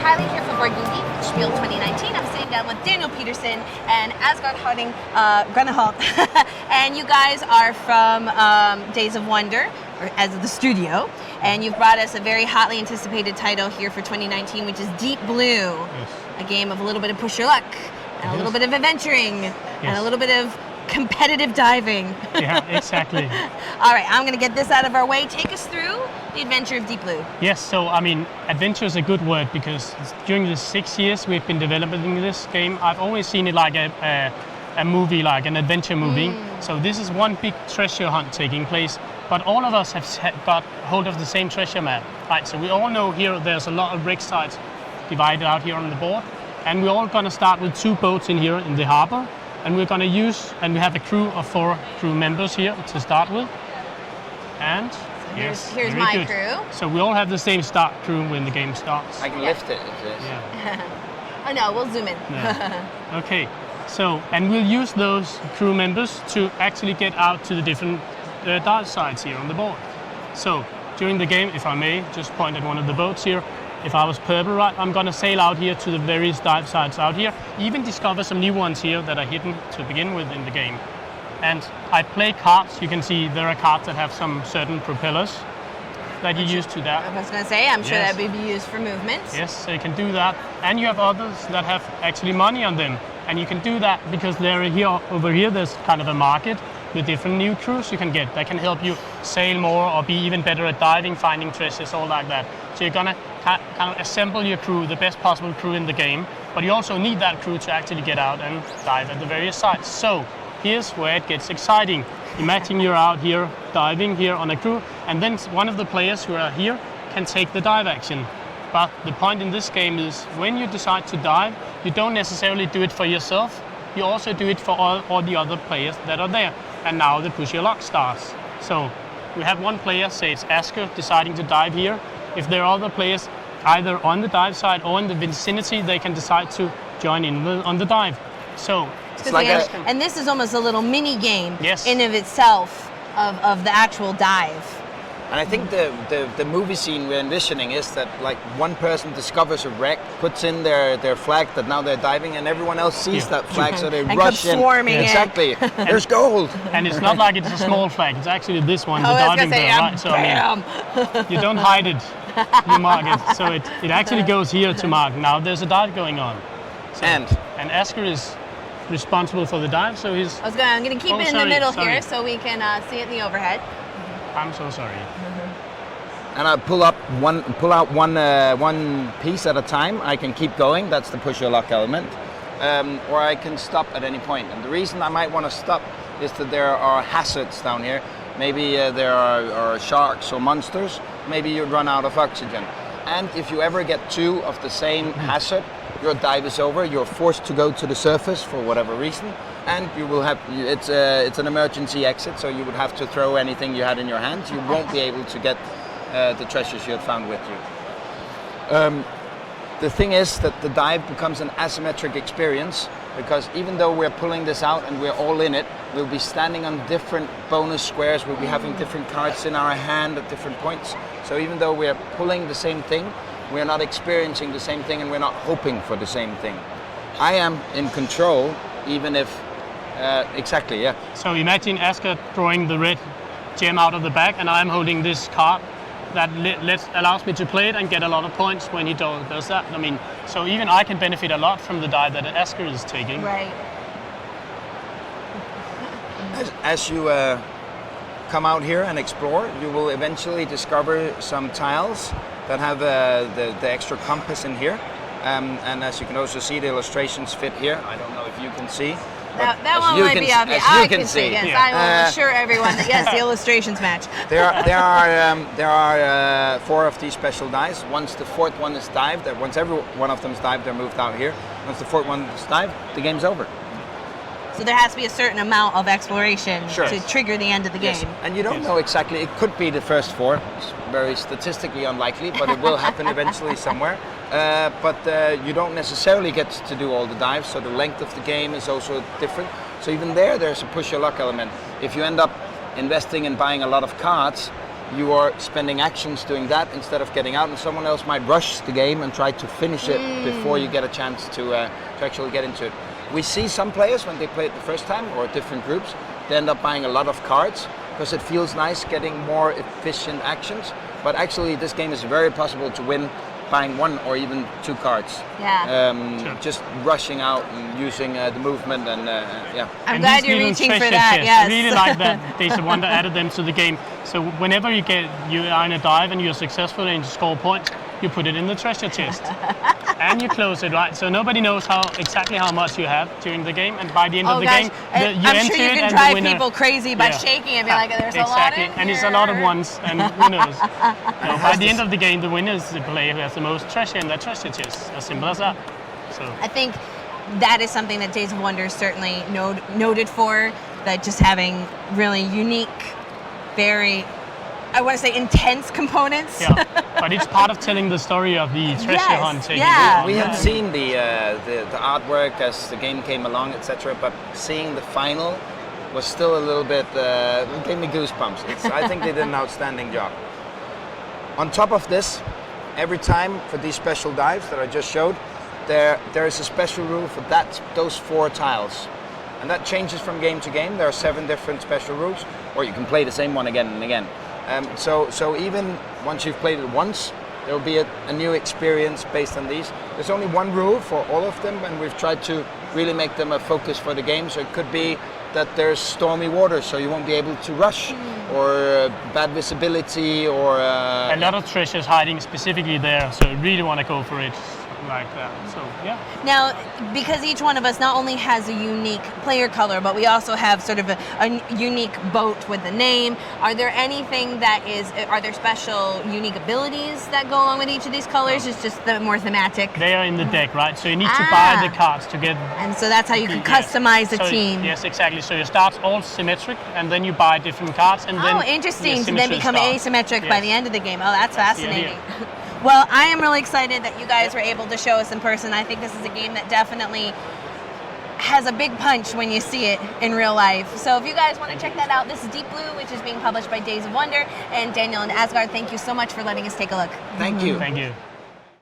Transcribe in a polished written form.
Kylie here for BoardGameGeek, SPIEL 2019. I'm sitting down with Daniel Peterson and Asgard Grunehalt. And you guys are from Days of Wonder, or as the studio, and you've brought us a very hotly anticipated title here for 2019, which is Deep Blue. Yes. A game of a little bit of push your luck, and a little bit of adventuring, and a little bit of competitive diving. Yeah, exactly. All right, I'm going to get this out of our way. Take us through the adventure of Deep Blue. Yes, so I mean, adventure is a good word because during the 6 years we've been developing this game, I've always seen it like a movie, like an adventure movie. So this is one big treasure hunt taking place, but all of us have got hold of the same treasure map. Right, so we all know here there's a lot of wreck sites divided out here on the board, and we're all going to start with 2 boats in here in the harbor. And we're going to use, and we have a crew of 4 crew members here to start with. And So yes, here's very my good. crew. So we all have the same start crew when the game starts. I can lift it if this. Yeah. Oh no, we'll zoom in. Yeah. Okay. So, and we'll use those crew members to actually get out to the different dive sites here on the board. So during the game, if I may, just point at one of the boats here. If I was purple, right, I'm going to sail out here to the various dive sites out here, even discover some new ones here that are hidden to begin with in the game. And I play cards. You can see there are cards that have some certain propellers that you use to that. I was going to say, I'm sure Yes. that would be used for movement. Yes, so you can do that. And you have others that have actually money on them. And you can do that because they're here, over here, there's kind of a market with different new crews you can get that can help you sail more or be even better at diving, finding treasures, all like that. So you're gonna kind of assemble your crew, the best possible crew in the game, but you also need that crew to actually get out and dive at the various sites. So here's where it gets exciting. Imagine you're out here diving here on a crew, and then one of the players who are here can take the dive action. But the point in this game is when you decide to dive, you don't necessarily do it for yourself, you also do it for all the other players that are there. And now the push your luck starts. So we have one player, say it's Asger, deciding to dive here. If there are other players either on the dive side or in the vicinity, they can decide to join in on the dive. So It's like and this is almost a little mini game Yes. in of itself of the actual dive. And I think the movie scene we're envisioning is that like one person discovers a wreck, puts in their flag that now they're diving, and everyone else sees Yeah. that flag, so they And rush come in. swarming in. Exactly. There's gold. and it's not like it's a small flag, it's actually this one, the I was diving gonna say, bird, right? So I bam! mean, you don't hide it, you mark it. So it actually goes here to mark. Now there's a dive going on. So, and Asger is responsible for the dive, so he's. I'm gonna keep it in the sorry, middle sorry. here so we can see it in the overhead. I'm so sorry. And I pull out one piece at a time. I can keep going. That's the push your luck element. Or I can stop at any point. And the reason I might want to stop is that there are hazards down here. Maybe there are sharks or monsters. Maybe you run out of oxygen. And if you ever get 2 of the same hazard, your dive is over. You're forced to go to the surface for whatever reason, and you will have it's an emergency exit. So you would have to throw anything you had in your hands. You won't be able to get the treasures you had found with you. The thing is that the dive becomes an asymmetric experience because even though we're pulling this out and we're all in it, we'll be standing on different bonus squares, we'll be having different cards in our hand at different points. So even though we're pulling the same thing, we're not experiencing the same thing and we're not hoping for the same thing. I am in control even if, exactly, yeah. So imagine Asger drawing the red gem out of the bag, and I'm holding this card that allows me to play it and get a lot of points when he does that. I mean, so even I can benefit a lot from the dive that Asger is taking. Right. As you come out here and explore, you will eventually discover some tiles that have the extra compass in here. And as you can also see, the illustrations fit here. I don't know if you can see. That one might be obvious. I can see. Yes, Yeah. I will assure everyone that yes, the illustrations match. There are 4 of these special dives. Once the 4th one is dived, once every one of them is dived, they're moved out here. Once the 4th one is dived, the game's over. So there has to be a certain amount of exploration Sure. to trigger the end of the game. Yes. And you don't know exactly. It could be the first 4. It's very statistically unlikely, but it will happen eventually somewhere. But you don't necessarily get to do all the dives, so the length of the game is also different. So even there's a push your luck element. If you end up investing in buying a lot of cards, you are spending actions doing that instead of getting out, and someone else might rush the game and try to finish it before you get a chance to actually get into it. We see some players when they play it the first time, or different groups, they end up buying a lot of cards because it feels nice getting more efficient actions. But actually, this game is very possible to win buying 1 or even 2 cards. Yeah. Just rushing out and using the movement and yeah. I'm glad these you're little reaching for treasure that. chests, Yes. I really like that Days of Wonder added them to the game. So whenever you are in a dive and you're successful and you score points, you put it in the treasure chest. And you close it, right? So nobody knows exactly how much you have during the game, and by the end of the game, you I'm enter sure you it can and drive the winner, people crazy by shaking and be like, there's a lot in here. And it's a lot of ones, and who knows? By the end of the game, the winner is the player who has the most treasure in that treasure chest. As simple as that. So I think that is something that Days of Wonder is certainly noted for, that just having really unique, very, I want to say, intense components. yeah, but it's part of telling the story of the treasure hunting. yeah. We had seen the artwork as the game came along, etc. But seeing the final was still a little bit gave me goosebumps. I think they did an outstanding job. On top of this, every time for these special dives that I just showed, there is a special rule for those 4 tiles, and that changes from game to game. There are 7 different special rules, or you can play the same one again and again. So even once you've played it once, there will be a new experience based on these. There's only 1 rule for all of them, and we've tried to really make them a focus for the game. So it could be that there's stormy water, so you won't be able to rush, or bad visibility, or a lot of treasures hiding specifically there, so you really want to go for it like that. So yeah. Now, because each one of us not only has a unique player color, but we also have sort of a unique boat with the name, are there special unique abilities that go along with each of these colors? It's just the more thematic. They are in the deck, right? So you need to buy the cards to get. And so that's how you can customize the team. Yes, exactly. So you start all symmetric, and then you buy different cards, and then interesting. the So then symmetry become starts. asymmetric by the end of the game. Oh, that's the fascinating. Well, I am really excited that you guys were able to show us in person. I think this is a game that definitely has a big punch when you see it in real life. So if you guys want to check that out, this is Deep Blue, which is being published by Days of Wonder. And Daniel and Asgard, thank you so much for letting us take a look. Thank you. Thank you.